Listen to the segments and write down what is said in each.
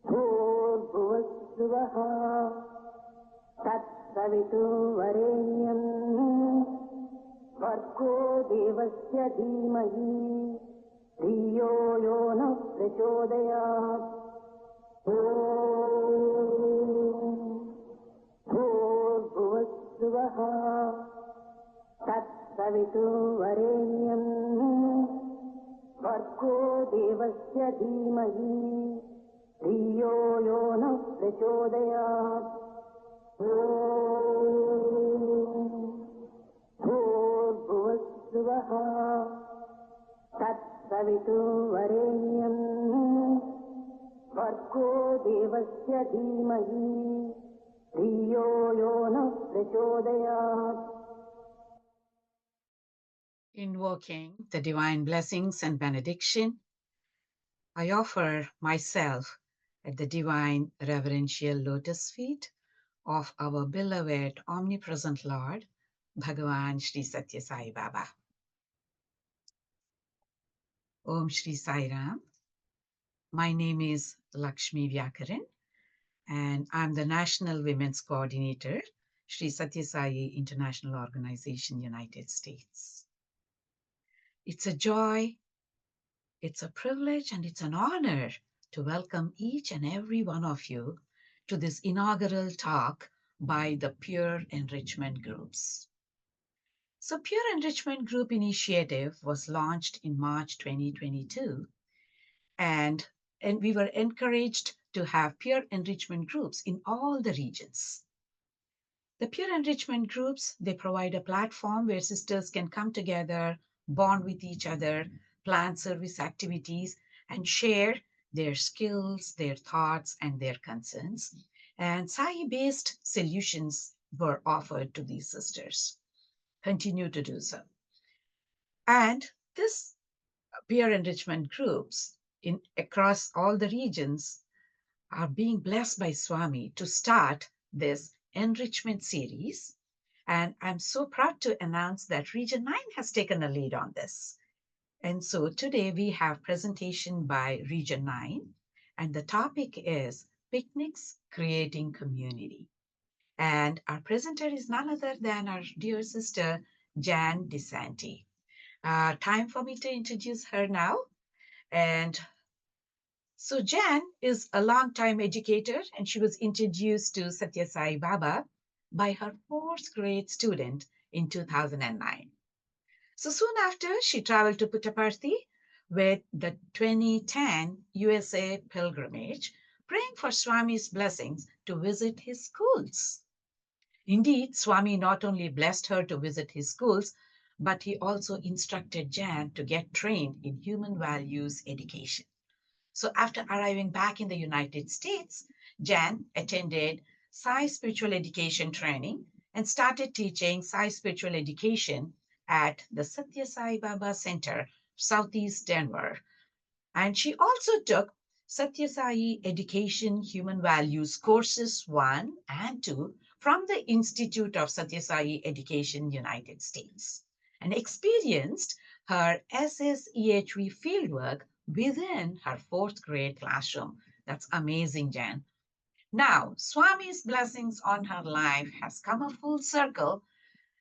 भूर्भुवस्सुवः तत्सवितुर्वरेण्यं भर्गो देवस्य धीमहि धियो यो नः प्रचोदयात् भूर्भुवस्सुवः तत्सवितुर्वरेण्यं भर्गो देवस्य धीमहि धियो यो नः प्रचोदयात् भूर्भुवस्सुवः तत्सवितुर्वरेण्यं भर्गो देवस्य धीमहि धियो यो नः प्रचोदयात्. Invoking the divine blessings and benediction, I offer myself at the divine reverential lotus feet of our beloved omnipresent Lord, Bhagavan Shri Satya Sai Baba. Om Shri Sai Ram. My name is Lakshmi Vyakaran, and I'm the National Women's Coordinator, Shri Satya Sai International Organization, United States. It's a joy, it's a privilege, and it's an honor to welcome each and every one of you to this inaugural talk by the Pure Enrichment Groups. So Pure Enrichment Group Initiative was launched in March 2022, and we were encouraged to have peer enrichment groups in all the regions. The peer enrichment groups, they provide a platform where sisters can come together, bond with each other, plan service activities, and share their skills, their thoughts, and their concerns. And Sai-based solutions were offered to these sisters. Continue to do so. And this peer enrichment groups across all the regions are being blessed by Swami to start this enrichment series. And I'm so proud to announce that Region 9 has taken a lead on this. And so today we have presentation by Region 9, and the topic is Picnics Creating Community. And our presenter is none other than our dear sister, Jan DiSanti. Time for me to introduce her now. And so Jan is a long-time educator, and she was introduced to Satya Sai Baba by her fourth grade student in 2009. So soon after, she traveled to Puttaparthi with the 2010 USA pilgrimage, praying for Swami's blessings to visit his schools. Indeed, Swami not only blessed her to visit his schools, but he also instructed Jan to get trained in human values education. So after arriving back in the United States, Jan attended Sai Spiritual Education training and started teaching Sai Spiritual Education at the Satya Sai Baba Center, Southeast Denver. And she also took Satya Sai Education Human Values courses 1 and 2 from the Institute of Satya Sai Education, United States, and experienced her SSEHV fieldwork within her fourth grade classroom. That's amazing, Jan. Now, Swami's blessings on her life has come a full circle,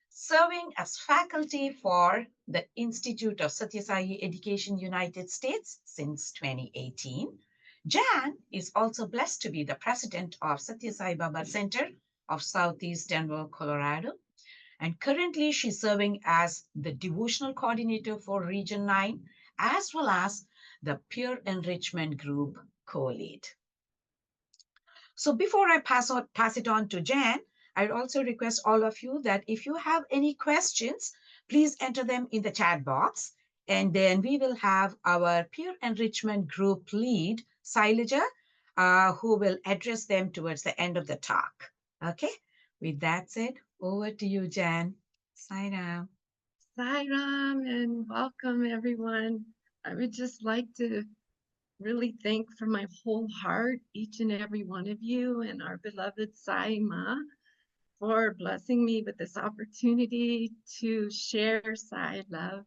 serving as faculty for the Institute of Satya Sai Education, United States since 2018. Jan is also blessed to be the president of Satya Sai Baba Center of Southeast Denver, Colorado. And currently she's serving as the devotional coordinator for Region 9, as well as the Peer Enrichment Group co-lead. So before I pass it on to Jan, I'd also request all of you that if you have any questions, please enter them in the chat box. And then we will have our Peer Enrichment Group lead, Sailaja, who will address them towards the end of the talk. Okay, with that said, over to you, Jan. Sai Ram. Sai Ram, and welcome everyone. I would just like to really thank from my whole heart each and every one of you and our beloved Sai Ma for blessing me with this opportunity to share Sai love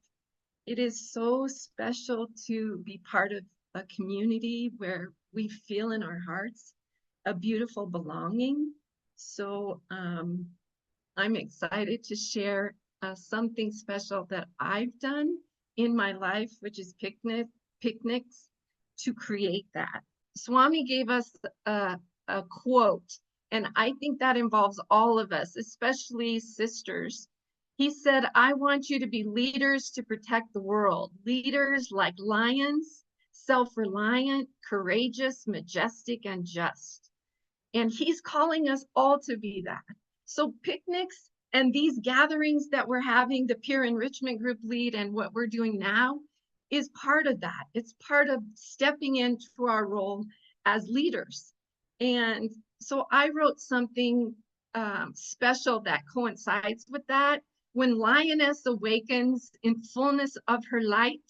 It is so special to be part of a community where we feel in our hearts a beautiful belonging. So I'm excited to share something special that I've done in my life, which is picnics to create that. Swami gave us a quote, and I think that involves all of us, especially sisters. He said, I want you to be leaders to protect the world, leaders like lions, self-reliant, courageous, majestic, and just. And he's calling us all to be that. So picnics and these gatherings that we're having, the peer enrichment group lead and what we're doing now is part of that. It's part of stepping into our role as leaders. And so I wrote something special that coincides with that. When lioness awakens in fullness of her light,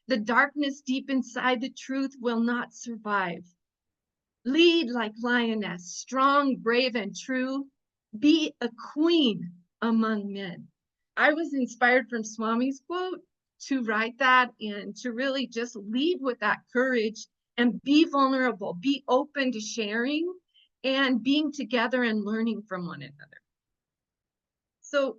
the darkness deep inside the truth will not survive. Lead like lioness, strong, brave, and true. Be a queen among men. I was inspired from Swami's quote to write that and to really just lead with that courage and be vulnerable, be open to sharing and being together and learning from one another. So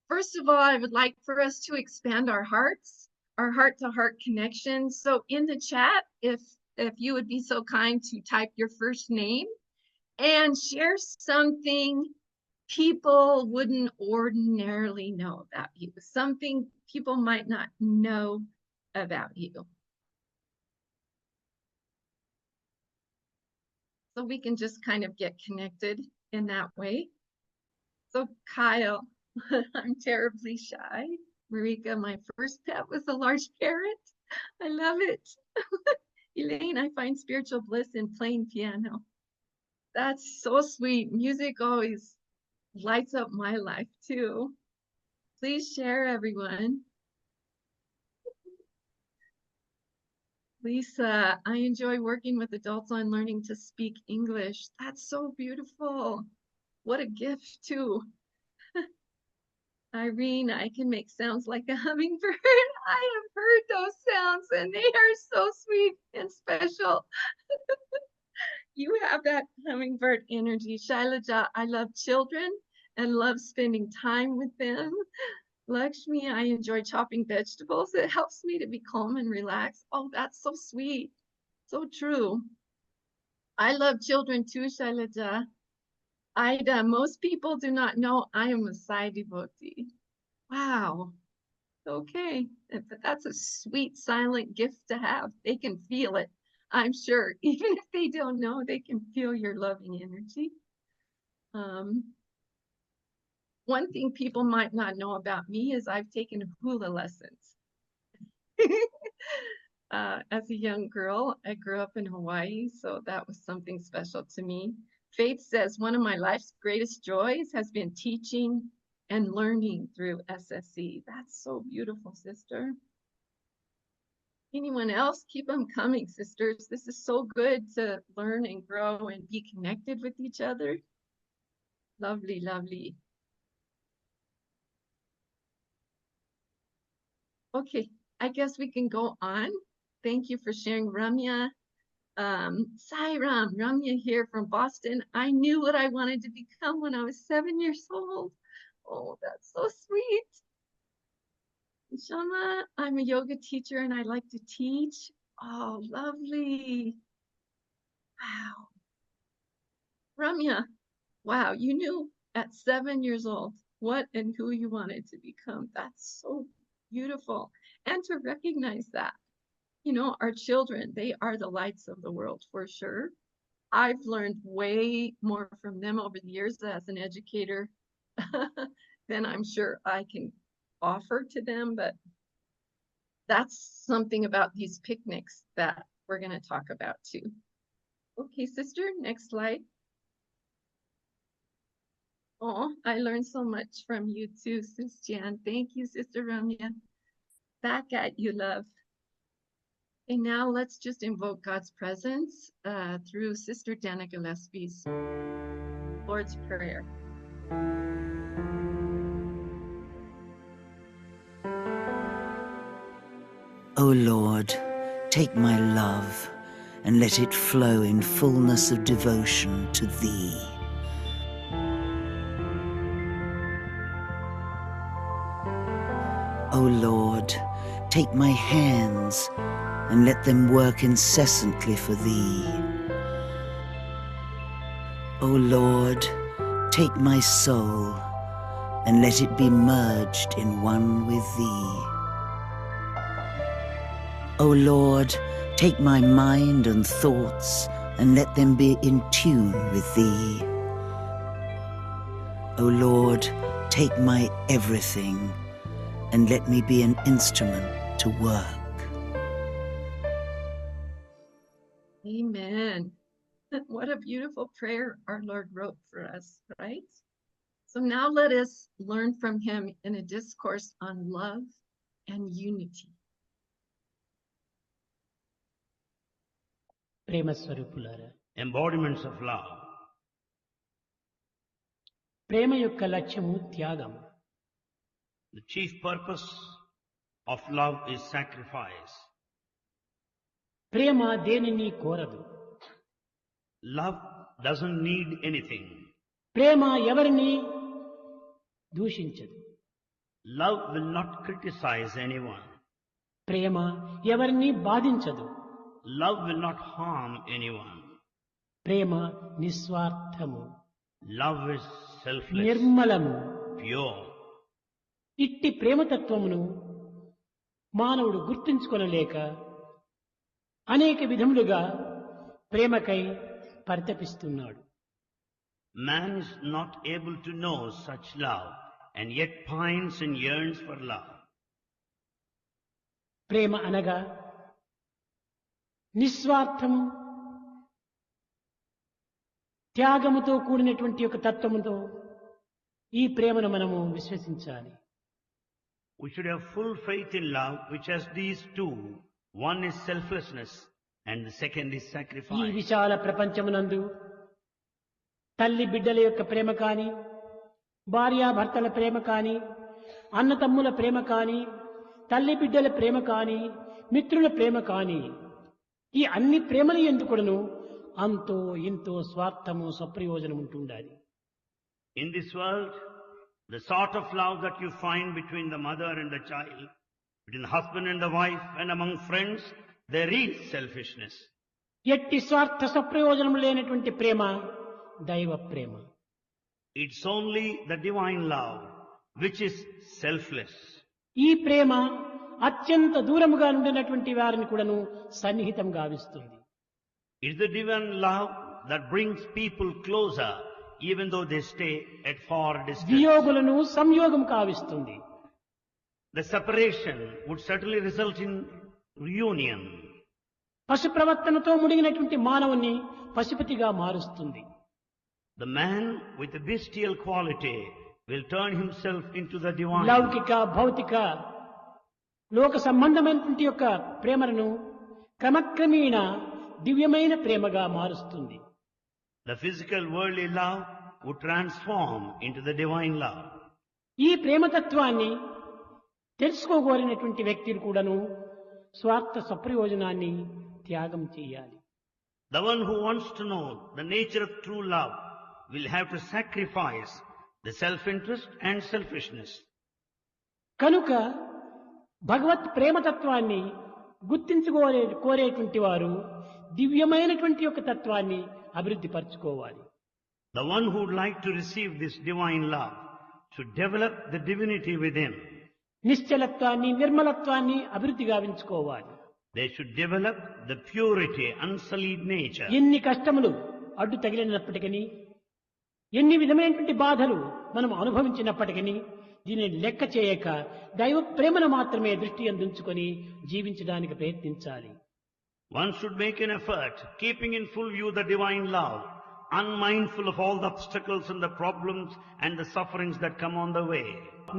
first of all, I would like for us to expand our hearts, our heart-to-heart connection. So in the chat, if you would be so kind to type your first name and share something people wouldn't ordinarily know about you, something people might not know about you. So we can just kind of get connected in that way. So Kyle, I'm terribly shy. Marika, my first pet was a large parrot. I love it. Elaine, I find spiritual bliss in playing piano. That's so sweet. Music always lights up my life too. Please share, everyone. Lisa, I enjoy working with adults on learning to speak English. That's so beautiful. What a gift too. Irene, I can make sounds like a hummingbird. I have heard those sounds and they are so sweet and special. You have that hummingbird energy. Shailaja, I love children and love spending time with them. Lakshmi, I enjoy chopping vegetables. It helps me to be calm and relaxed. Oh, that's so sweet. So true. I love children too, Shailaja. Ida, most people do not know I am a Sai devotee. Wow. Okay. But that's a sweet, silent gift to have. They can feel it, I'm sure. Even if they don't know, they can feel your loving energy. One thing people might not know about me is I've taken hula lessons. As a young girl, I grew up in Hawaii, so that was something special to me. Faith says one of my life's greatest joys has been teaching and learning through SSE. That's so beautiful, sister. Anyone else? Keep them coming, sisters. This is so good to learn and grow and be connected with each other. Lovely, lovely. Okay, I guess we can go on. Thank you for sharing, Ramya. Sairam, Ramya here from Boston. I knew what I wanted to become when I was 7 years old. Oh, that's so sweet. Shama, I'm a yoga teacher and I like to teach. Oh, lovely. Wow. Ramya, wow, you knew at 7 years old what and who you wanted to become. That's so beautiful. And to recognize that, you know, our children, they are the lights of the world for sure. I've learned way more from them over the years as an educator than I'm sure I can offer to them, but that's something about these picnics that we're going to talk about too. Okay, sister, next slide. Oh, I learned so much from you too, Sis Jan. Thank you, Sister Ramya. Back at you, love. And now let's just invoke God's presence through Sister Dana Gillespie's Lord's Prayer. O Lord, take my love and let it flow in fullness of devotion to Thee. O Lord, take my hands and let them work incessantly for Thee. O Lord, take my soul and let it be merged in one with Thee. O Lord, take my mind and thoughts and let them be in tune with Thee. O Lord, take my everything and let me be an instrument to work. Amen. What a beautiful prayer our Lord wrote for us, right? So now let us learn from him in a discourse on love and unity. ప్రేమ స్వరూపులారా, embodiments of love. ప్రేమ యొక్క లక్ష్యము త్యాగం. The chief purpose of love is sacrifice. ప్రేమ దేనిని కోరదు. Love doesn't need anything. ప్రేమ ఎవరిని దూషించదు. Love will not criticize anyone. ప్రేమ ఎవరిని బాధించదు. Love will not harm anyone. Prema నిస్వార్థము, Love is selfless, నిర్మలము. pure. ఇట్టి ప్రేమతత్వమును మానవుడు గుర్తించుకొనలేక అనేక విధములుగా ప్రేమకై పరితపిస్తున్నాడు. Man is not able to know such love and yet pines and yearns for love. ప్రేమ అనగా నిస్వార్థము, త్యాగముతో కూడినటువంటి ఒక తత్వముతో ఈ ప్రేమను మనము విశ్వసించాలి. We should have full faith in love, which has these two. One is selflessness and the second is ఈ sacrifice. విశాల ప్రపంచమునందు తల్లి బిడ్డల యొక్క ప్రేమ కాని, భార్యాభర్తల ప్రేమ కాని, అన్నతమ్ముల ప్రేమ కాని, తల్లి బిడ్డల ప్రేమ కాని, మిత్రుల ప్రేమ కాని, ఈ అన్ని ప్రేమల ఎందుకును అంతో ఇంతో స్వార్థము, స్వప్రయోజనం ఉంటుండాలి. In this world, the sort of love that you find between the mother and the child, between the husband and the wife, and among friends, there is selfishness. ఎట్టి స్వార్థ స్వప్రయోజనం లేనటువంటి ప్రేమ దైవ ప్రేమ. It's only the divine love, which is selfless. ఈ ప్రేమ అత్యంత దూరముగా ఉండినటువంటి వారిని కూడాను సన్నిహితం గావిస్తుంది. It's the divine love that brings people closer, even though they stay at far distance. వియోగులను సంయోగం కావిస్తుంది. The separation would certainly result in reunion. పశు ప్రవర్తనతో ముడిగినటువంటి మానవుని పశుపతిగా మారుస్తుంది. The man with the bestial quality will turn himself into the divine. లౌకిక, భౌతిక, లోక సంబంధమైనటువంటి యొక్క ప్రేమను క్రమక్రమేణ దివ్యమైన ప్రేమగా మారుస్తుంది. The physical worldly love would transform into the divine love. ఈ ప్రేమతత్వాన్ని తెలుసుకోగోరినటువంటి వ్యక్తులు కూడాను స్వార్థ సప్రయోజనాన్ని త్యాగం చేయాలి. The one who wants to know the nature of true love will have to sacrifice the self-interest and selfishness. కనుక భగవత్ ప్రేమతత్వాన్ని కోరేటువంటి వారు దివ్యమైనటువంటి యొక్క తత్వాన్ని అభివృద్ధి పరచుకోవాలి. The one who would like to receive this divine love should develop the divinity within. నిశ్చలత్వాన్ని, నిర్మలత్వాన్ని అభివృద్ధి గావించుకోవాలి. They should develop the purity, unsullied nature. ఎన్ని కష్టములు అడ్డు తగిలినప్పటికీ, ఎన్ని విధమైనటువంటి బాధలు మనం అనుభవించినప్పటికీ దీనిని లెక్క చేయక దైవ ప్రేమను మాత్రమే దృష్టి అందించుకొని జీవించడానికి ప్రయత్నించాలి. One should make an effort, keeping in full view the divine love, unmindful of all the obstacles and the problems and the sufferings that come on the way.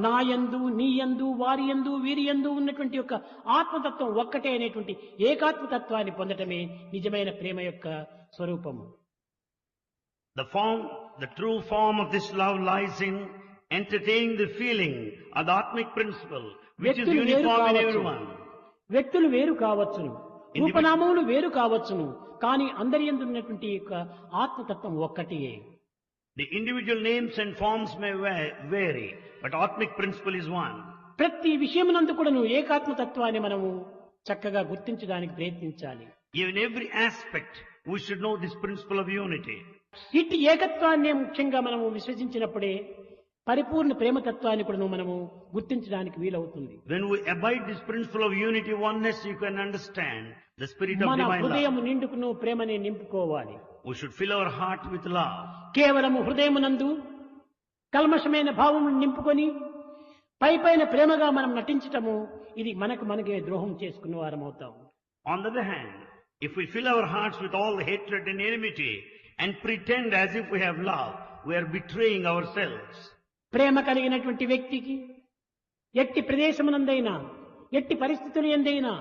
నా యందు, నీ యందు, వారి యందు, వీరి యందు ఉన్నటువంటి యొక్క ఆత్మతత్వం ఒక్కటే అనేటువంటి ఏకాత్మతత్వాన్ని పొందటమే నిజమైన ప్రేమ యొక్క స్వరూపము. The true form of this love lies in entertaining the feeling of the Atmic principle, which is వ్యక్తులు వేరు uniform in కావచ్చు, everyone. వ్యక్తులు వేరు కావచ్చును, రూపనామములు వేరు కావచ్చును, కానీ అందరి యందు ఉన్నటువంటి యొక్క ఆత్మతత్వం ఒక్కటియే. The individual names and forms may vary, but Atmic principle is one. ప్రతి విషయమునందు కూడాను ఏకాత్మతత్వాన్ని మనము చక్కగా గుర్తించడానికి ప్రయత్నించాలి. In every aspect, we should know this principle of unity. ఇట్టి ఏకత్వాన్ని ముఖ్యంగా మనము విశ్వసించినప్పుడే పరిపూర్ణ ప్రేమతత్వాన్ని కూడా మనము గుర్తించడానికి వీలవుతుంది. When we abide this principle of unity, oneness, you can understand the spirit of మన divine హృదయం love. నిండుకును ప్రేమని నింపుకోవాలి. We should fill our heart with love. కేవలము హృదయమునందు కల్మషమైన భావమును నింపుకొని పైపైన ప్రేమగా మనం నటించటము ఇది మనకే ద్రోహం చేసుకున్న వారం అవుతాం. On the other hand, if we fill our hearts with all hatred and enmity and pretend as if we have love, we are betraying ourselves. ప్రేమ కలిగినటువంటి వ్యక్తికి ఎట్టి ప్రదేశమునందైనా, ఎట్టి పరిస్థితుల యందైనా,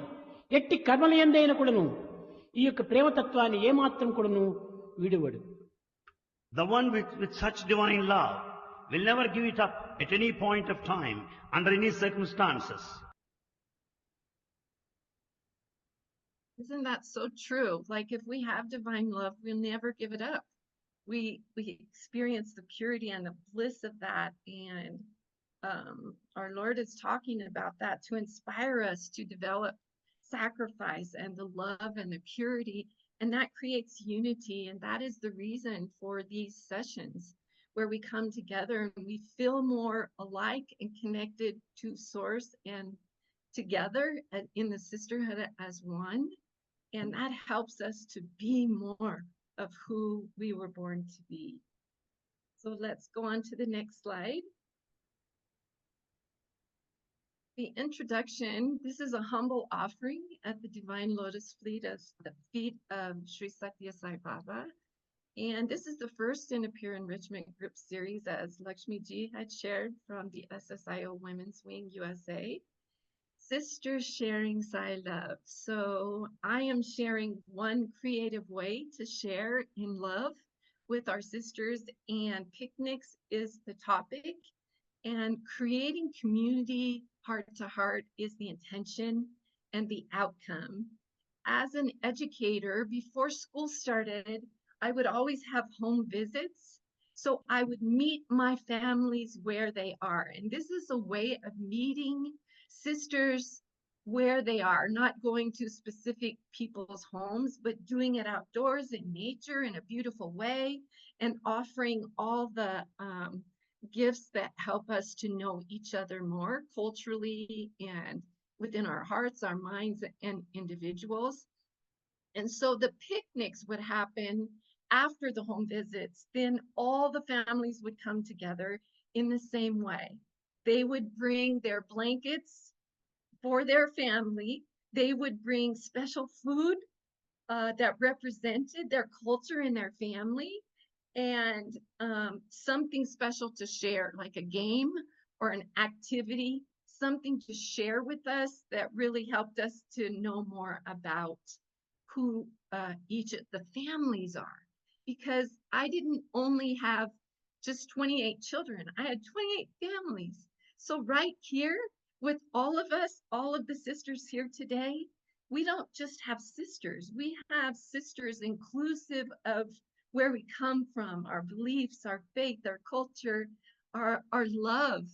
ఎట్టి కర్మల యందైనా కూడాను ఈ యొక్క ప్రేమతత్వాన్ని ఏమాత్రం కూడాను విడువడు. The one with such divine love will never give it up at any point of time, under any circumstances. Isn't that so true? Like if we have divine love, we'll never give it up. We experience the purity and the bliss of that, and our Lord is talking about that to inspire us to develop sacrifice and the love and the purity, and that creates unity. And that is the reason for these sessions where we come together and we feel more alike and connected to Source and together in the sisterhood as one. And that helps us to be more of who we were born to be. So let's go on to the next slide. The introduction, this is a humble offering at the Divine Lotus feet of Sri Satya Sai Baba. And this is the first in a peer enrichment group series, as Lakshmi Ji had shared from the SSSIO Women's Wing USA. Sisters sharing Sai love. So I am sharing one creative way to share in love with our sisters, and picnics is the topic, and creating community heart to heart is the intention and the outcome. As an educator, before school started, I would always have home visits. So I would meet my families where they are. And this is a way of meeting sisters where they are, not going to specific people's homes, but doing it outdoors in nature in a beautiful way, and offering all the gifts that help us to know each other more culturally and within our hearts, our minds, and individuals. And so the picnics would happen after the home visits. Then all the families would come together in the same way. They would bring their blankets for their family. They would bring special food that represented their culture and their family, and something special to share, like a game or an activity, something to share with us that really helped us to know more about who each of the families are. Because I didn't only have just 28 children, I had 28 families. So right here with all of us, all of the sisters here today, we don't just have sisters, we have sisters inclusive of where we come from, our beliefs, our faith, our culture, our love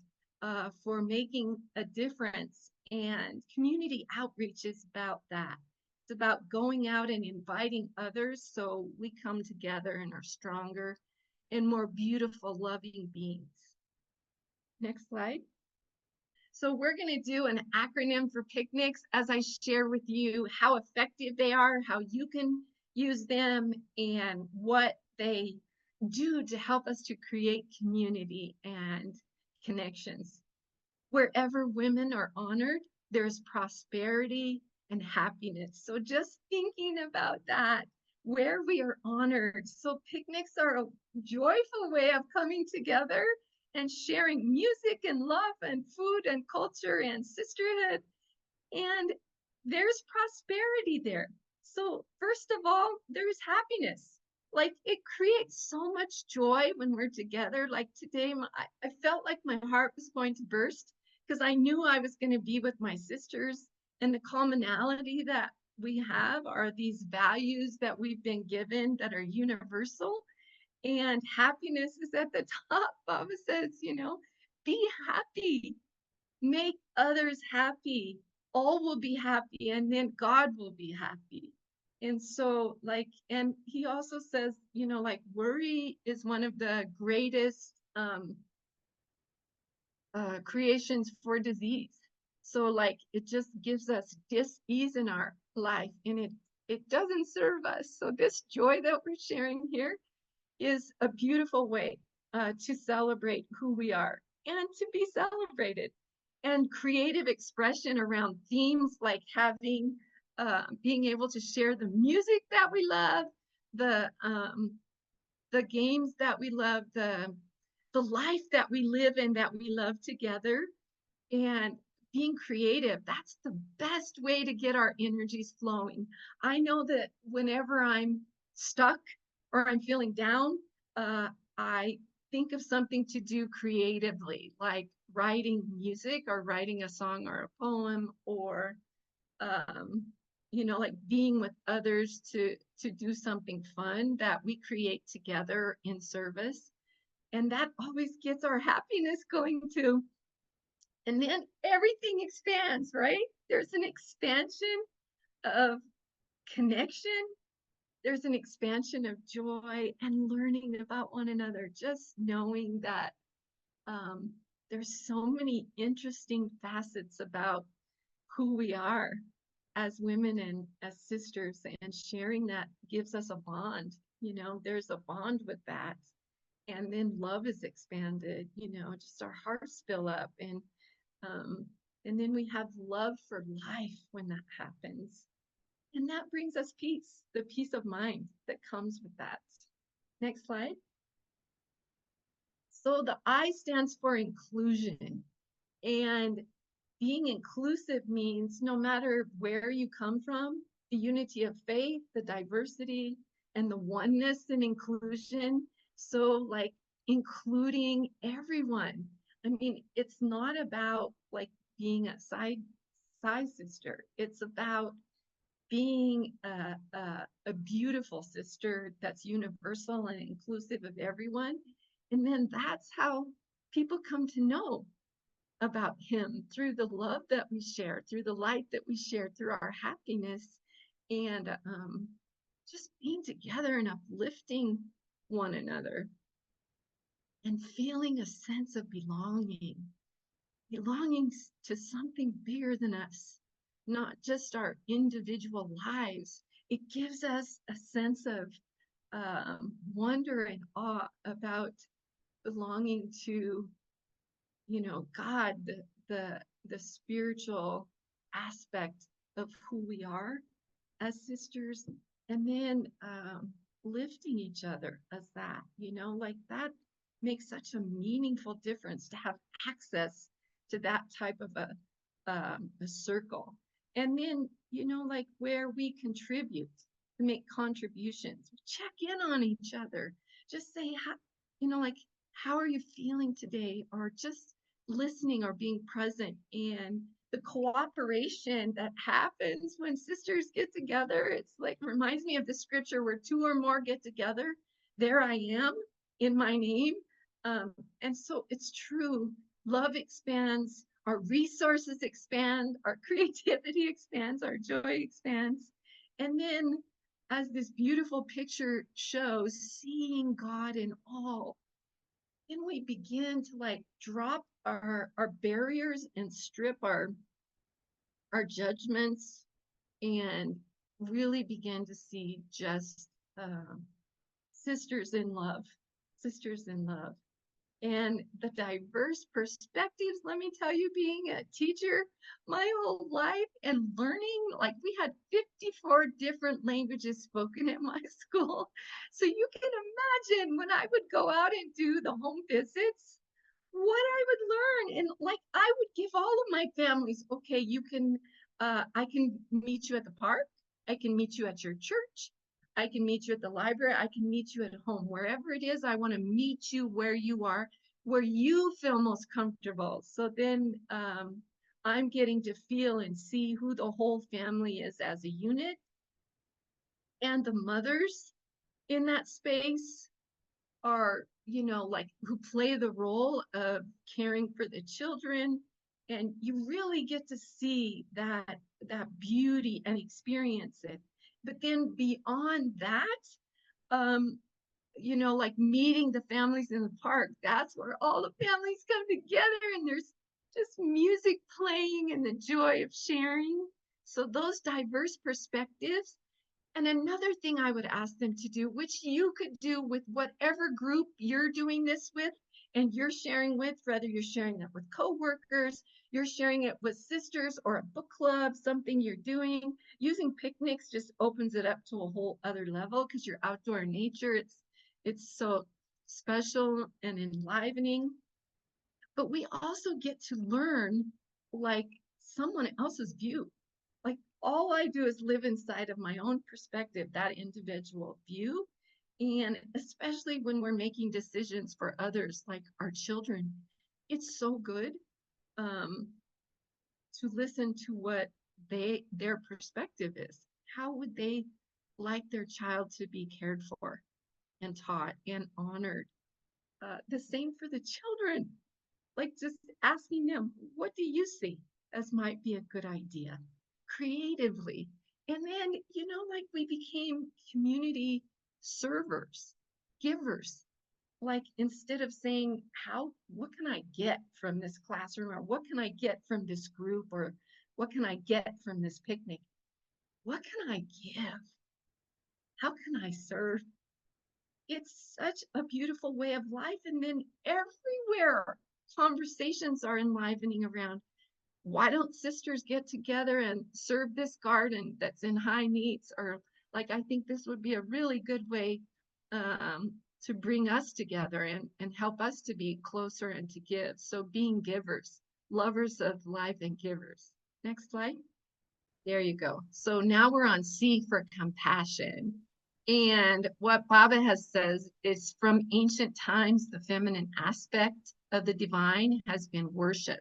for making a difference. And community outreach is about that. It's about going out and inviting others so we come together and are stronger and more beautiful, loving beings. Next slide. So we're going to do an acronym for picnics as I share with you how effective they are, how you can use them, and what they do to help us to create community and connections. Wherever women are honored, there's prosperity and happiness. So just thinking about that, where we are honored. So picnics are a joyful way of coming together and sharing music and love and food and culture and sisterhood. And there's prosperity there. So first of all, there's happiness. Like it creates so much joy when we're together. Like today, I felt like my heart was going to burst because I knew I was going to be with my sisters And the commonality that we have are these values that we've been given that are universal. And happiness is at the top. Baba says, be happy, make others happy. All will be happy, and then God will be happy. And so, and he also says, worry is one of the greatest creations for disease. So it just gives us dis-ease in our life, and it doesn't serve us. So this joy that we're sharing here is a beautiful way to celebrate who we are and to be celebrated. And creative expression around themes like being able to share the music that we love, the games that we love, the life that we live and that we love together, and being creative. That's the best way to get our energies flowing. I know that whenever I'm stuck or I'm feeling down, I think of something to do creatively, like writing music or writing a song or a poem, or like being with others to do something fun that we create together in service. And that always gets our happiness going too. And then everything expands, right? There's an expansion of connection. There's an expansion of joy and learning about one another, just knowing that there's so many interesting facets about who we are as women and as sisters, and sharing that gives us a bond. There's a bond with that. And then love is expanded, just our hearts fill up, and then we have love for life when that happens. And that brings us peace, the peace of mind that comes with that. Next slide. So the I stands for inclusion. And being inclusive means no matter where you come from, the unity of faith, the diversity, and the oneness and inclusion. So including everyone. I mean, it's not about being a side sister. It's about being a beautiful sister that's universal and inclusive of everyone. And then that's how people come to know about him, through the love that we share, through the light that we share, through our happiness, and just being together and uplifting one another, and feeling a sense of belonging to something bigger than us, not just our individual lives. It gives us a sense of wonder and awe about belonging to, God, the spiritual aspect of who we are as sisters, and then lifting each other as that, that makes such a meaningful difference to have access to that type of a circle. And then, where we contribute, to make contributions, check in on each other, just say, how are you feeling today? Or just listening or being present. And the cooperation that happens when sisters get together, it's reminds me of the scripture where 2 or more get together, there I am in my name. And so it's true. Love expands, our resources expand, our creativity expands, our joy expands. And then, as this beautiful picture shows, seeing God in all, then we begin to drop our barriers and strip our judgments, and really begin to see just sisters in love. And the diverse perspectives, let me tell you, being a teacher my whole life and learning, we had 54 different languages spoken at my school. So you can imagine when I would go out and do the home visits, what I would learn. And I would give all of my families, okay, you can, I can meet you at the park. I can meet you at your church. I can meet you at the library. I can meet you at home. Wherever it is, I want to meet you where you are, where you feel most comfortable. So then I'm getting to feel and see who the whole family is as a unit. And the mothers in that space are, like who play the role of caring for the children. And you really get to see that beauty and experience it. But then beyond that, like meeting the families in the park, that's where all the families come together and there's just music playing and the joy of sharing. So those diverse perspectives. And another thing I would ask them to do, which you could do with whatever group you're doing this with and you're sharing with, whether you're sharing it with coworkers, you're sharing it with sisters or a book club, something you're doing. Using picnics just opens it up to a whole other level because you're outdoor in nature. It's so special and enlivening. But we also get to learn like someone else's view. Like all I do is live inside of my own perspective, that individual view. And especially when we're making decisions for others, like our children, it's so good to listen to what their perspective is. How would they like their child to be cared for and taught and honored? The same for the children. Like just asking them, what do you see as might be a good idea creatively? And then, like we became community servers, givers. Like instead of saying, what can I get from this classroom, or what can I get from this group, or what can I get from this picnic? What can I give? How can I serve? It's such a beautiful way of life. And then everywhere conversations are enlivening around, why don't sisters get together and serve this garden that's in high needs? Or like, I think this would be a really good way to bring us together and help us to be closer and to give. So being givers, lovers of life and givers. Next slide. There you go. So now we're on C for compassion. And what Baba has says is from ancient times, the feminine aspect of the divine has been worshipped.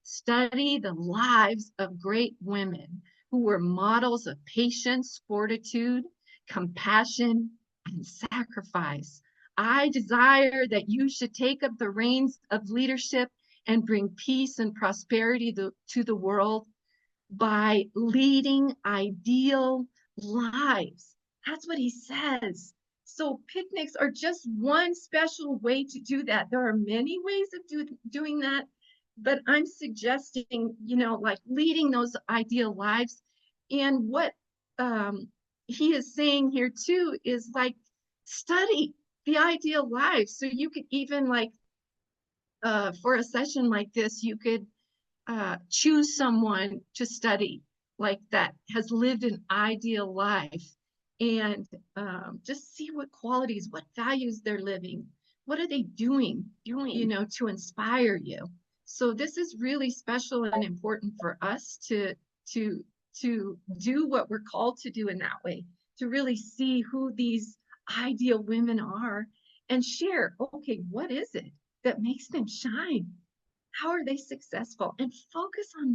Study the lives of great women who were models of patience, fortitude, compassion, and sacrifice. I desire that you should take up the reins of leadership and bring peace and prosperity to the world by leading ideal lives. That's what he says. So picnics are just one special way to do that. There are many ways of doing that, but I'm suggesting, like leading those ideal lives. And what he is saying here too is like study the ideal life. So you could even like for a session like this, you could choose someone to study like that has lived an ideal life and just see what qualities, what values they're living, what are they doing, to inspire you. So this is really special and important for us to do what we're called to do in that way, to really see who these ideal women are and share, okay, what is it that makes them shine? How are they successful? And focus on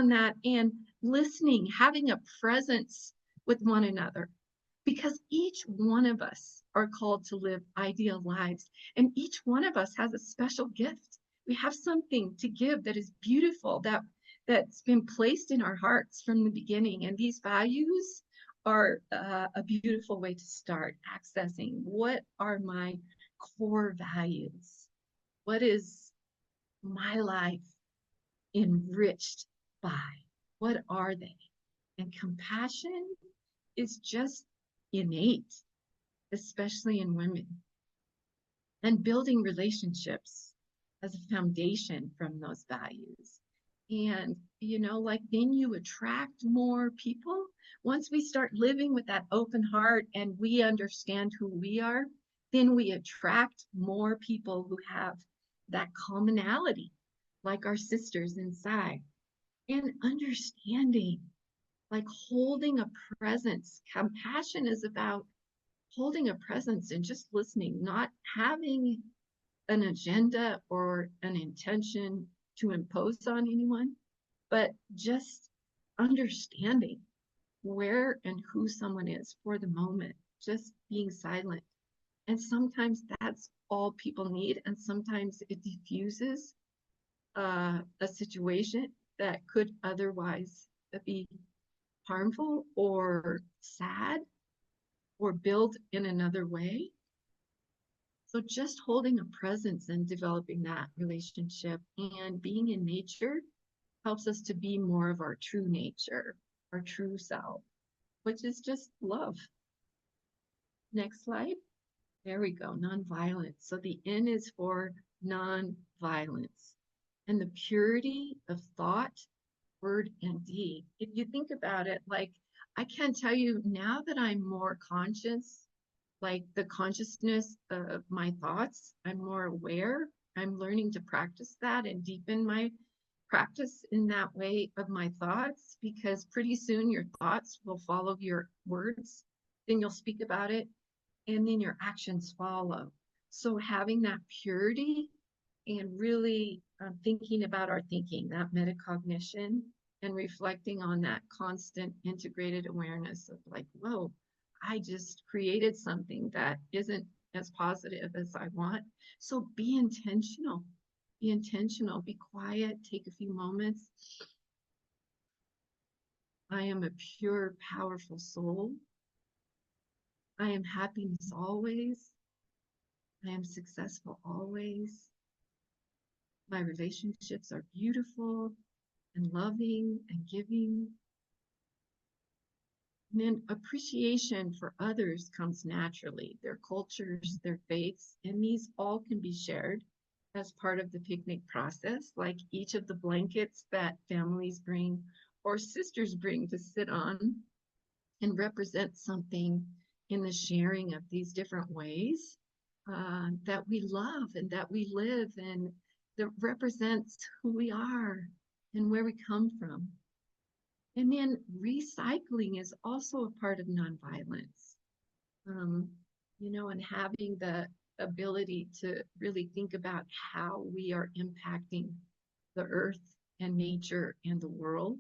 that and listening, having a presence with one another, because each one of us are called to live ideal lives. And each one of us has a special gift. We have something to give that is beautiful, that's been placed in our hearts from the beginning. And these values are a beautiful way to start accessing what are my core values. What is my life enriched by? What are they? And compassion is just innate, especially in women. And building relationships as a foundation from those values. And, like then you attract more people. Once we start living with that open heart and we understand who we are, then we attract more people who have that commonality, like our sisters inside. And understanding, like holding a presence. Compassion is about holding a presence and just listening, not having an agenda or an intention to impose on anyone, but just understanding where and who someone is for the moment, just being silent. And sometimes that's all people need, and sometimes it diffuses a situation that could otherwise be harmful or sad or build in another way. So just holding a presence and developing that relationship and being in nature helps us to be more of our true nature, our true self, which is just love. Next slide. There we go, nonviolence. So the N is for nonviolence and the purity of thought, word, and deed. If you think about it, like, I can tell you now that I'm more conscious, like the consciousness of my thoughts, I'm more aware. I'm learning to practice that and deepen my practice in that way of my thoughts, because pretty soon your thoughts will follow your words, then you'll speak about it, and then your actions follow. So having that purity and really thinking about our thinking, that metacognition, and reflecting on that constant integrated awareness of like, whoa, I just created something that isn't as positive as I want. So be intentional, be quiet, take a few moments. I am a pure, powerful soul. I am happiness always. I am successful always. My relationships are beautiful and loving and giving. And then appreciation for others comes naturally, their cultures, their faiths, and these all can be shared as part of the picnic process, like each of the blankets that families bring or sisters bring to sit on and represent something in the sharing of these different ways that we love and that we live, and that represents who we are and where we come from. And then recycling is also a part of nonviolence, and having the ability to really think about how we are impacting the earth and nature and the world,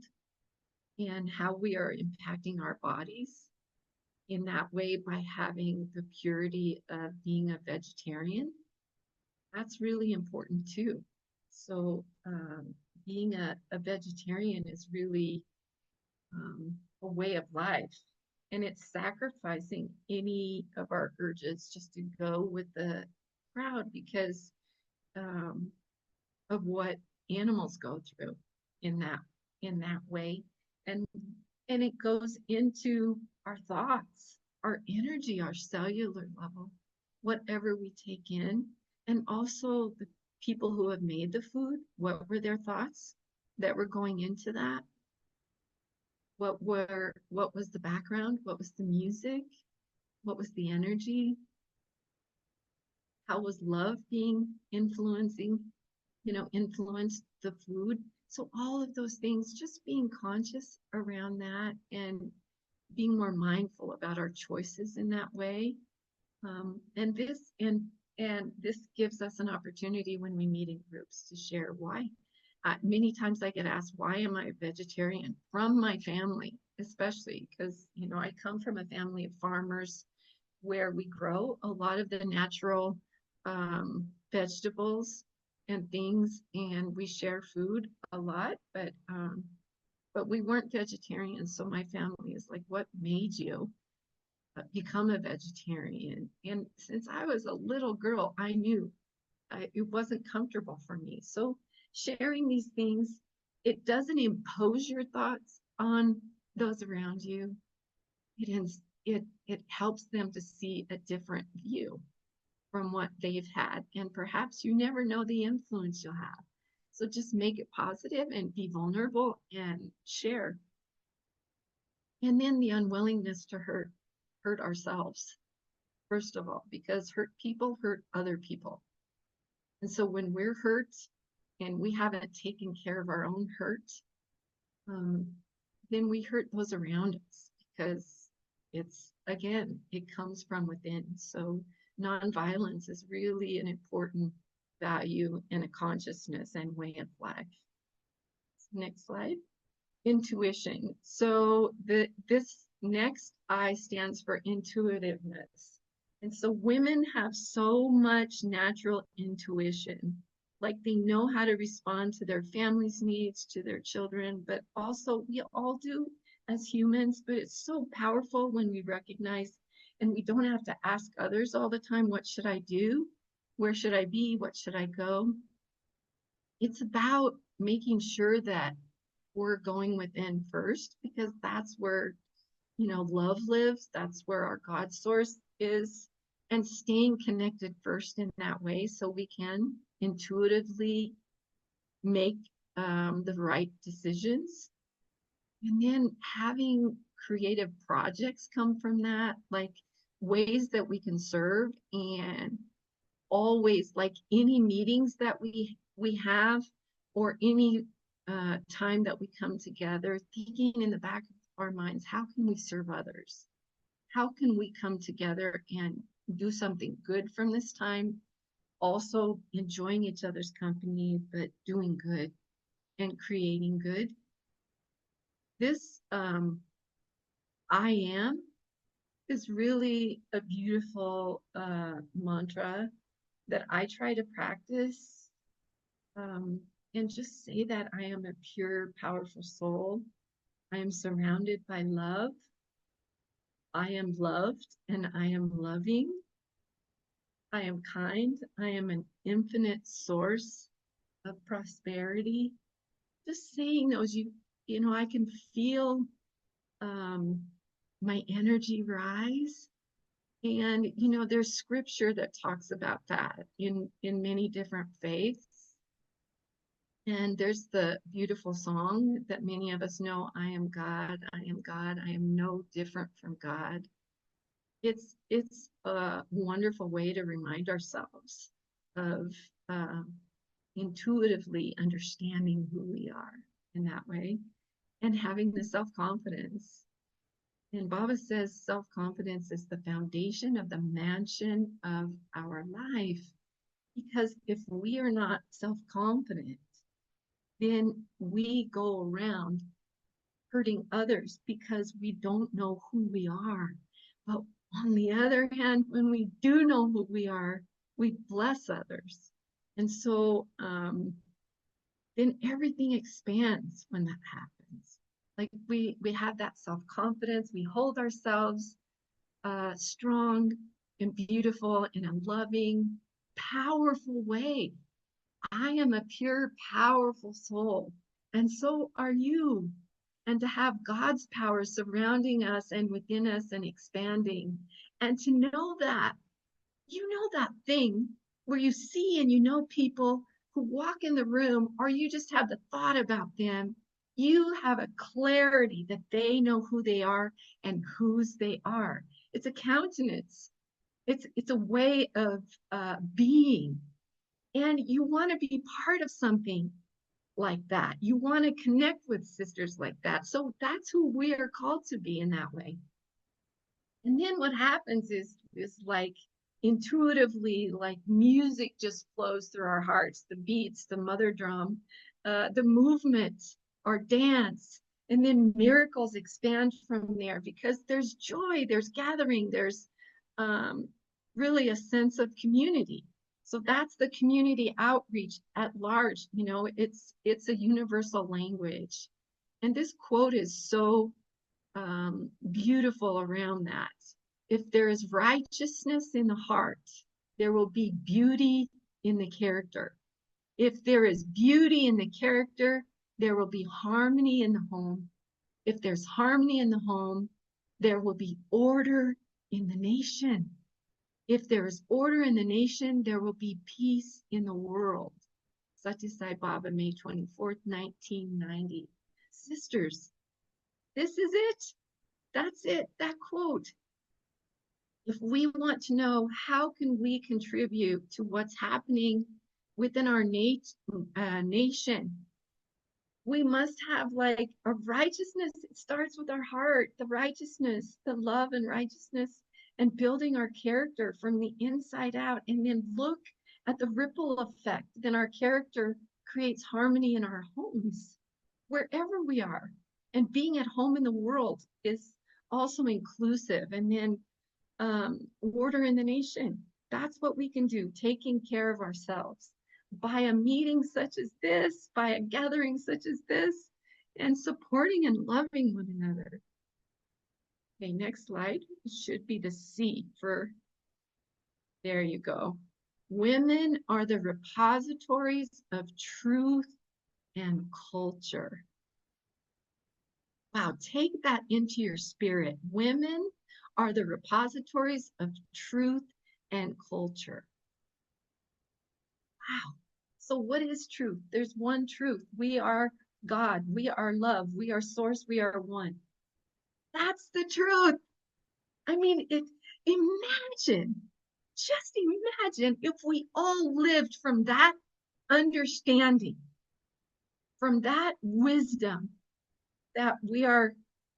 and how we are impacting our bodies in that way by having the purity of being a vegetarian. That's really important too. So being a vegetarian is really a way of life, and it's sacrificing any of our urges just to go with the crowd because of what animals go through in that way, and it goes into our thoughts, our energy, our cellular level, whatever we take in, and also the people who have made the food. What were their thoughts that were going into that? What was the background? What was the music? What was the energy? How was love being influenced the food? So all of those things, just being conscious around that and being more mindful about our choices in that way. And this gives us an opportunity when we meet in groups to share why. Many times I get asked, why am I a vegetarian? From my family, especially because, I come from a family of farmers where we grow a lot of the natural vegetables and things, and we share food a lot, but we weren't vegetarians. So my family is like, what made you become a vegetarian? And since I was a little girl, I knew it wasn't comfortable for me. So sharing these things, it doesn't impose your thoughts on those around you. It helps them to see a different view from what they've had, and perhaps you never know the influence you'll have. So just make it positive and be vulnerable and share. And then the unwillingness to hurt ourselves, first of all, because hurt people hurt other people. And so when we're hurt and we haven't taken care of our own hurt, then we hurt those around us, because it comes from within. So nonviolence is really an important value and a consciousness and way of life. Next slide. Intuition. So this next I stands for intuitiveness. And so women have so much natural intuition, like they know how to respond to their family's needs, to their children, but also we all do as humans, but it's so powerful when we recognize and we don't have to ask others all the time, what should I do? Where should I be? What should I go? It's about making sure that we're going within first, because that's where, love lives. That's where our God source is, and staying connected first in that way so we can intuitively make the right decisions. And then having creative projects come from that, like ways that we can serve, and always, like any meetings that we have, or any time that we come together, thinking in the back of our minds, how can we serve others? How can we come together and do something good from this time? Also enjoying each other's company, but doing good and creating good. This I am is really a beautiful mantra that I try to practice, and just say that I am a pure, powerful soul. I am surrounded by love. I am loved and I am loving. I am kind. I am an infinite source of prosperity. Just saying those, I can feel my energy rise. And, there's scripture that talks about that in many different faiths. And there's the beautiful song that many of us know, I am God, I am God, I am no different from God. It's a wonderful way to remind ourselves of intuitively understanding who we are in that way, and having the self-confidence. And Baba says self-confidence is the foundation of the mansion of our life. Because if we are not self-confident, then we go around hurting others because we don't know who we are. But on the other hand, when we do know who we are, we bless others. And so then everything expands when that happens. Like we have that self-confidence, we hold ourselves strong and beautiful in a loving, powerful way. I am a pure, powerful soul, and so are you. And to have God's power surrounding us and within us and expanding, and to know that, that thing where you see and people who walk in the room, or you just have the thought about them, you have a clarity that they know who they are and whose they are. It's a countenance. It's a way of being. And you want to be part of something like that. You want to connect with sisters like that. So that's who we are called to be in that way. And then what happens is like intuitively, like music just flows through our hearts, the beats, the mother drum, the movement, our dance, and then miracles expand from there, because there's joy, there's gathering, there's really a sense of community. So that's the community outreach at large. It's a universal language. And this quote is so beautiful around that. If there is righteousness in the heart, there will be beauty in the character. If there is beauty in the character, there will be harmony in the home. If there's harmony in the home, there will be order in the nation. If there is order in the nation, there will be peace in the world. Satya Sai Baba, May 24th, 1990. Sisters, this is it. That's it, that quote. If we want to know how can we contribute to what's happening within our nation, we must have like a righteousness. It starts with our heart, the righteousness, the love and righteousness, and building our character from the inside out, and then look at the ripple effect, then our character creates harmony in our homes, wherever we are. And being at home in the world is also inclusive. And then order in the nation. That's what we can do, taking care of ourselves by a meeting such as this, by a gathering such as this, and supporting and loving one another. Okay, next slide. It should be the C for, there you go. Women are the repositories of truth and culture. Wow, take that into your spirit. Women are the repositories of truth and culture. Wow. So what is truth? There's one truth. We are God. We are love. We are source. We are one. That's the truth. I mean, imagine, just imagine if we all lived from that understanding, from that wisdom, that we are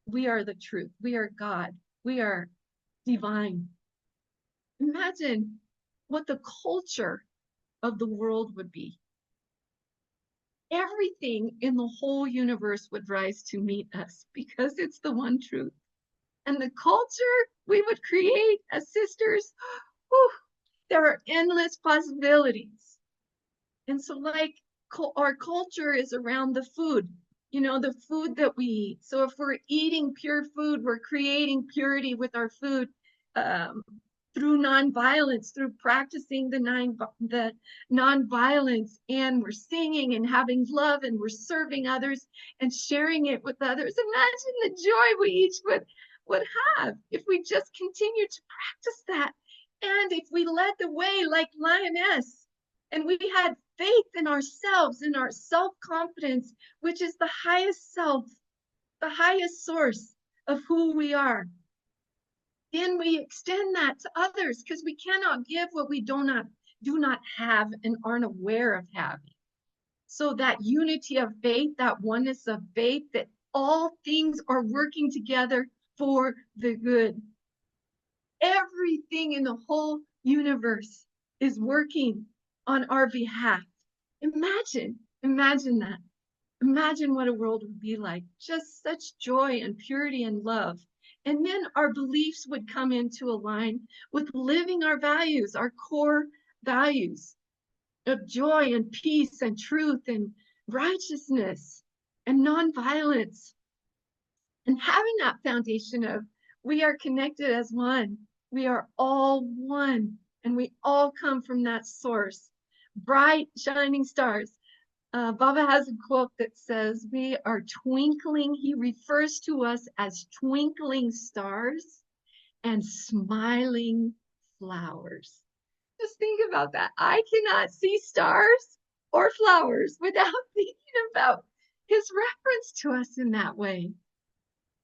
the truth. We are God. We are divine. Imagine what the culture of the world would be. Everything in the whole universe would rise to meet us because it's the one truth. And the culture we would create as sisters, whew, there are endless possibilities. And so like our culture is around the food, you know, the food that we eat. So if we're eating pure food, we're creating purity with our food through nonviolence, through practicing the nonviolence, and we're singing and having love, and we're serving others and sharing it with others. Imagine the joy we each would have if we just continue to practice that. And if we led the way like lioness, and we had faith in ourselves, in our self-confidence, which is the highest self, the highest source of who we are. Then we extend that to others, because we cannot give what we do not have and aren't aware of having. So that unity of faith, that oneness of faith, that all things are working together for the good. Everything in the whole universe is working on our behalf. Imagine that. Imagine what a world would be like. Just such joy and purity and love. And then our beliefs would come into a line with living our values, our core values of joy and peace and truth and righteousness and nonviolence. And having that foundation of we are connected as one. We are all one, and we all come from that source. Bright, shining stars. Baba has a quote that says, we are twinkling. He refers to us as twinkling stars and smiling flowers. Just think about that. I cannot see stars or flowers without thinking about his reference to us in that way.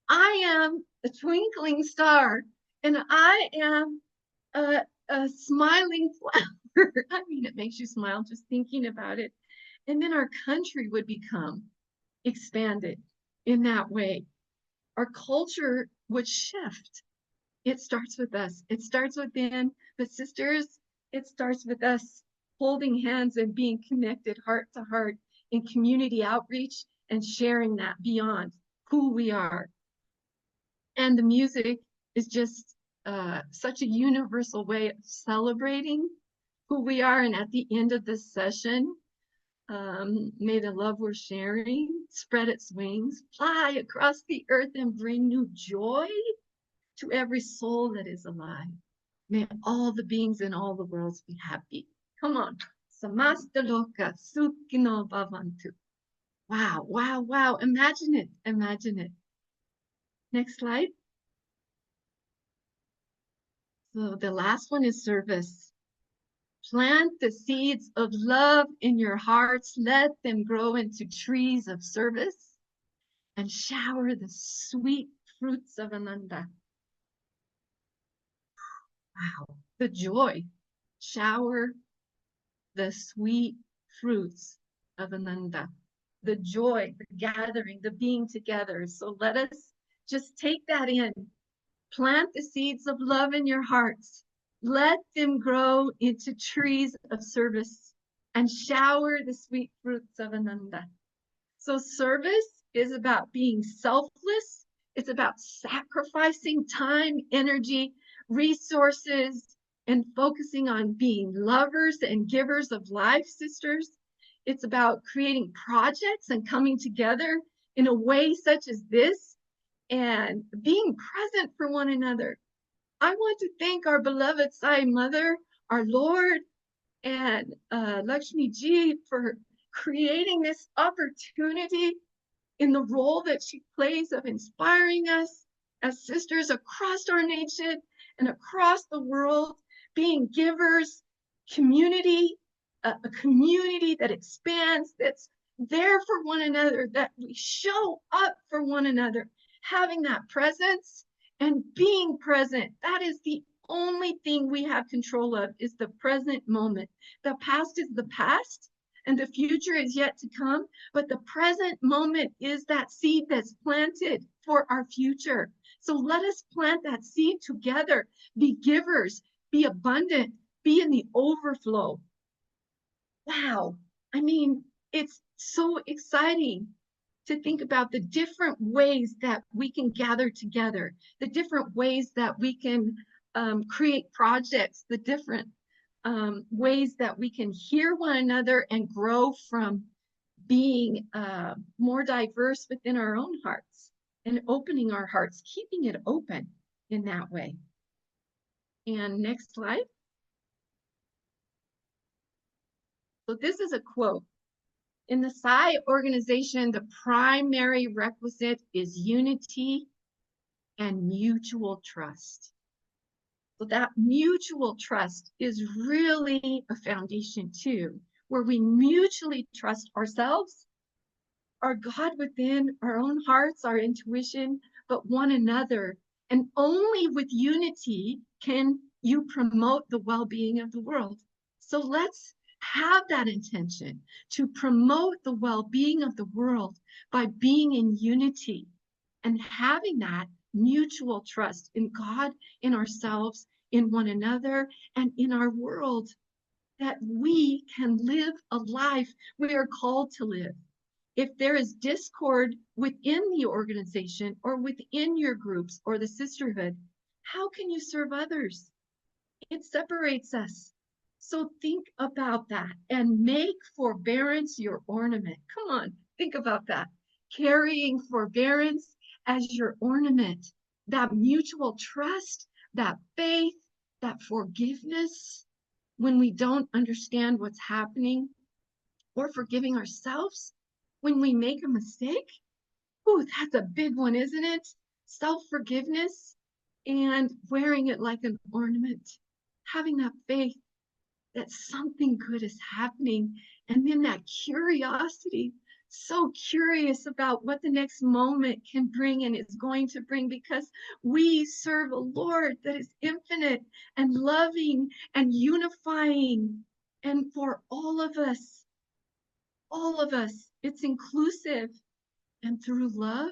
I am a twinkling star, and I am a smiling flower. I mean, it makes you smile just thinking about it. And then our country would become expanded in that way. Our culture would shift. It starts with us. It starts within. But sisters, it starts with us holding hands and being connected heart to heart in community outreach and sharing that beyond who we are. And the music is just such a universal way of celebrating who we are. And at the end of this session, may the love we're sharing spread its wings, fly across the earth, and bring new joy to every soul that is alive. May all the beings in all the worlds be happy. Come on. Samasta loka sukhino bhavantu. Wow, wow, wow. Imagine it. Imagine it. Next slide. So the last one is service. Plant the seeds of love in your hearts. Let them grow into trees of service and shower the sweet fruits of Ananda. Wow, the joy. Shower the sweet fruits of Ananda. The joy, the gathering, the being together. So let us just take that in. Plant the seeds of love in your hearts Let them grow into trees of service and shower the sweet fruits of Ananda. So service is about being selfless. It's about sacrificing time, energy, resources, and focusing on being lovers and givers of life, sisters. It's about creating projects and coming together in a way such as this and being present for one another. I want to thank our beloved Sai Mother, our Lord, and Lakshmi Ji for creating this opportunity in the role that she plays of inspiring us as sisters across our nation and across the world, being givers, community, a community that expands, that's there for one another, that we show up for one another, having that presence and being present. That is the only thing we have control of, is the present moment. The past is the past and the future is yet to come, but the present moment is that seed that's planted for our future. So let us plant that seed together, be givers, be abundant, be in the overflow. Wow. I mean, it's so exciting to think about the different ways that we can gather together, the different ways that we can create projects, the different ways that we can hear one another and grow from being more diverse within our own hearts and opening our hearts, keeping it open in that way. And next slide. So this is a quote. In the Sai organization, the primary requisite is unity and mutual trust. So that mutual trust is really a foundation too, where we mutually trust ourselves, our God within, our own hearts, our intuition, but one another. And only with unity can you promote the well-being of the world. So let's have that intention to promote the well-being of the world by being in unity and having that mutual trust in God, in ourselves, in one another, and in our world, that we can live a life we are called to live. If there is discord within the organization or within your groups or the sisterhood, how can you serve others? It separates us. So think about that and make forbearance your ornament. Come on, think about that. Carrying forbearance as your ornament, that mutual trust, that faith, that forgiveness when we don't understand what's happening, or forgiving ourselves when we make a mistake. Oh, that's a big one, isn't it? Self-forgiveness and wearing it like an ornament, having that faith that something good is happening, and then that curiosity, so curious about what the next moment can bring and is going to bring, because we serve a Lord that is infinite and loving and unifying. And for all of us, it's inclusive. And through love,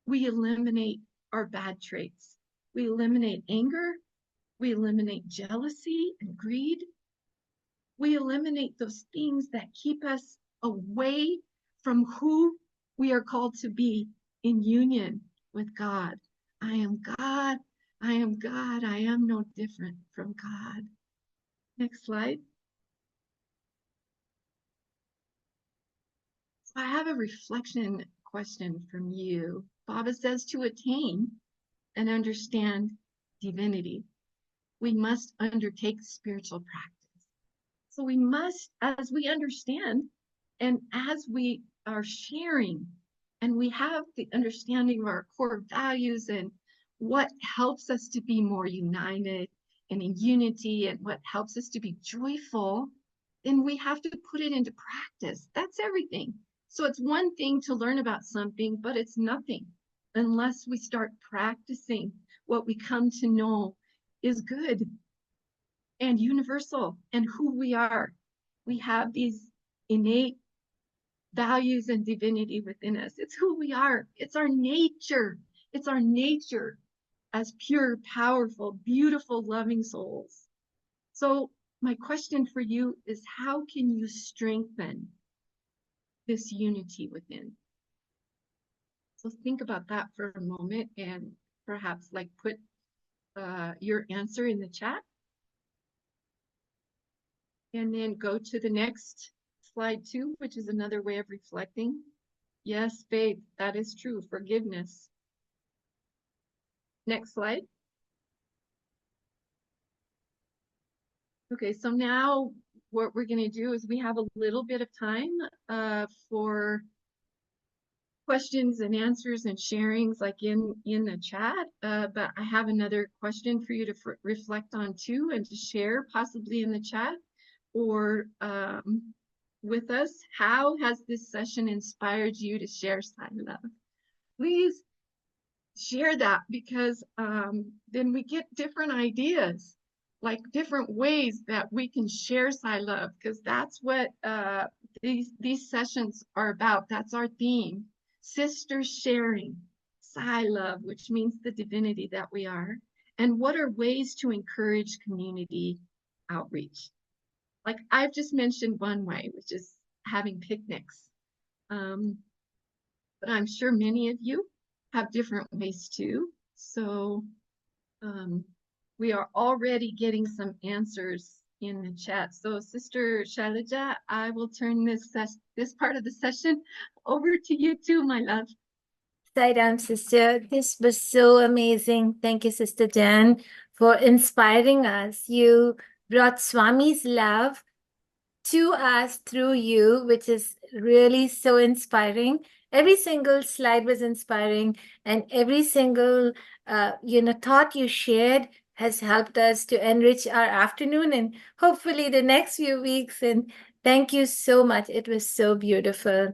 we eliminate our bad traits. We eliminate anger. We eliminate jealousy and greed. We eliminate those things that keep us away from who we are called to be in union with God. I am God. I am God. I am no different from God. Next slide. I have a reflection question from you. Baba says to attain and understand divinity, we must undertake spiritual practice. So we must, as we understand and as we are sharing and we have the understanding of our core values and what helps us to be more united and in unity and what helps us to be joyful, then we have to put it into practice. That's everything. So it's one thing to learn about something, but it's nothing unless we start practicing what we come to know is good and universal and who we are. We have these innate values and divinity within us. It's who we are. It's our nature. It's our nature as pure, powerful, beautiful, loving souls. So my question for you is, how can you strengthen this unity within? So think about that for a moment and perhaps like put your answer in the chat. And then go to the next slide 2, which is another way of reflecting. Yes, faith, that is true. Forgiveness. Next slide. Okay, so now what we're going to do is we have a little bit of time for questions and answers and sharings like in the chat. But I have another question for you to reflect on too, and to share possibly in the chat or with us. How has this session inspired you to share Sign Love? Please share that, because then we get different ideas, like different ways that we can share Sign Love, because that's what these sessions are about. That's our theme. Sister sharing Sign Love, which means the divinity that we are. And what are ways to encourage community outreach? Like I've just mentioned one way, which is having picnics. But I'm sure many of you have different ways too. So we are already getting some answers in the chat. So Sister Shailaja, I will turn this part of the session over to you too, my love. Sairam, sister. This was so amazing. Thank you, Sister Jan, for inspiring us. You brought Swami's love to us through you, which is really so inspiring. Every single slide was inspiring, and every single thought you shared has helped us to enrich our afternoon and hopefully the next few weeks. And thank you so much. It was so beautiful.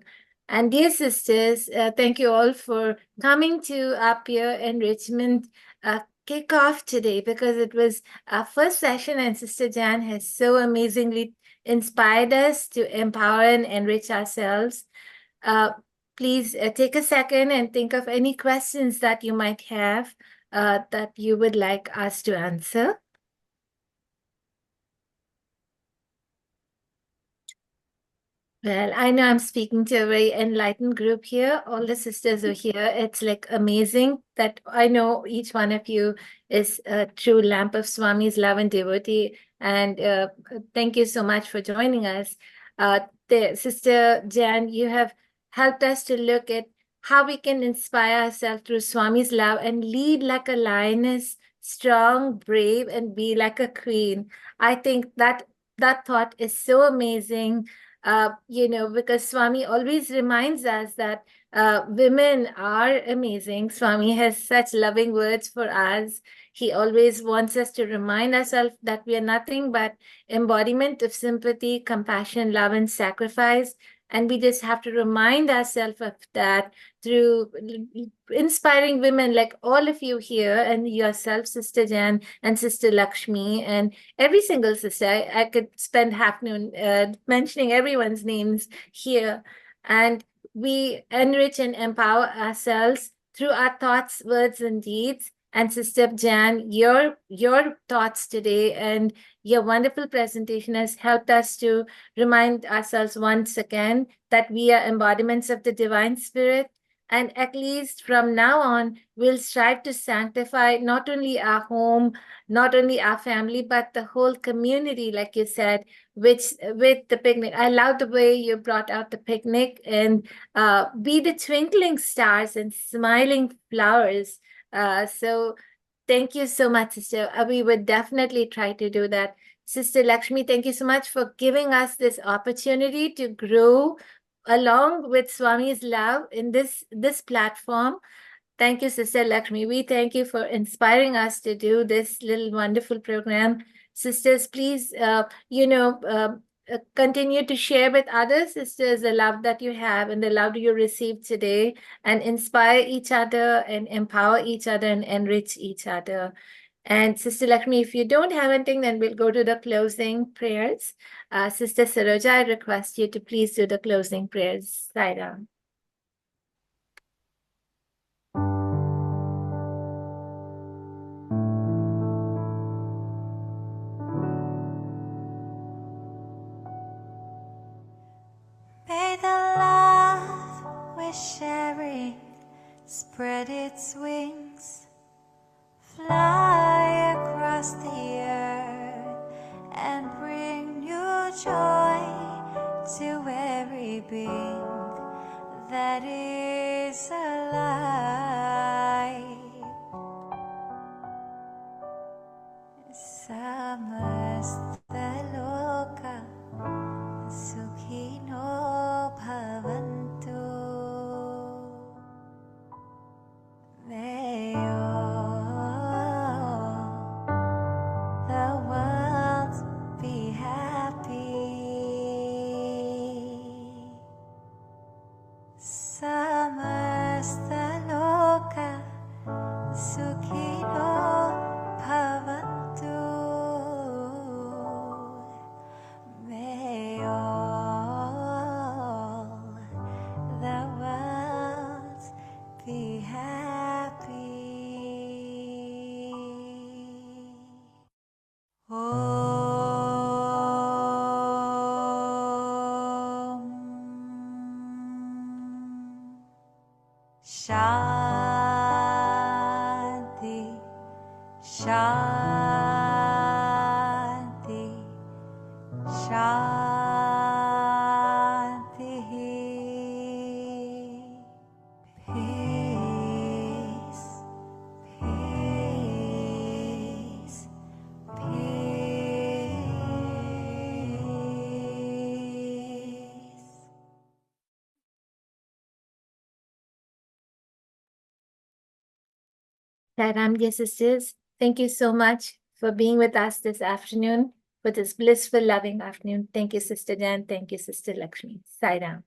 And dear sisters, thank you all for coming to our peer enrichment kickoff today, because it was our first session and Sister Jan has so amazingly inspired us to empower and enrich ourselves. Please take a second and think of any questions that you might have that you would like us to answer. Well, I know I'm speaking to a very enlightened group here. All the sisters are here. It's like amazing that I know each one of you is a true lamp of Swami's love and devotee. And thank you so much for joining us. Sister Jan, you have helped us to look at how we can inspire ourselves through Swami's love and lead like a lioness, strong, brave, and be like a queen. I think that thought is so amazing. Because Swami always reminds us that women are amazing. Swami has such loving words for us. He always wants us to remind ourselves that we are nothing but embodiment of sympathy, compassion, love, and sacrifice. And we just have to remind ourselves of that through inspiring women like all of you here, and yourself, Sister Jan, and Sister Lakshmi, and every single sister. I could spend half noon mentioning everyone's names here. And we enrich and empower ourselves through our thoughts, words, and deeds. And Sister Jan, your thoughts today and your wonderful presentation has helped us to remind ourselves once again that we are embodiments of the divine spirit. And at least from now on, we'll strive to sanctify not only our home, not only our family, but the whole community, like you said, with the picnic. I love the way you brought out the picnic, and be the twinkling stars and smiling flowers. So thank you so much, sister. We would definitely try to do that. Sister Lakshmi, thank you so much for giving us this opportunity to grow along with Swami's love in this platform. Thank you, Sister Lakshmi. We thank you for inspiring us to do this little wonderful program. Sisters, please, continue to share with other sisters the love that you have and the love you received today, and inspire each other and empower each other and enrich each other. And Sister Lakshmi, if you don't have anything, then we'll go to the closing prayers. Sister Saroja, I request you to please do the closing prayers. Sairam. spread its wings, fly across the earth, and bring new joy to every being that is alive. Samastaloka Sukhino Bhavantu. May all the world be happy. Samastaloka Sukhino Bhavantu. May all the world be happy. Shanti, Shanti, Shanti. Peace, peace, peace. Sairam, dear sisters, thank you so much for being with us this afternoon, for this blissful, loving afternoon. Thank you, Sister Jan. Thank you, Sister Lakshmi. Sairam.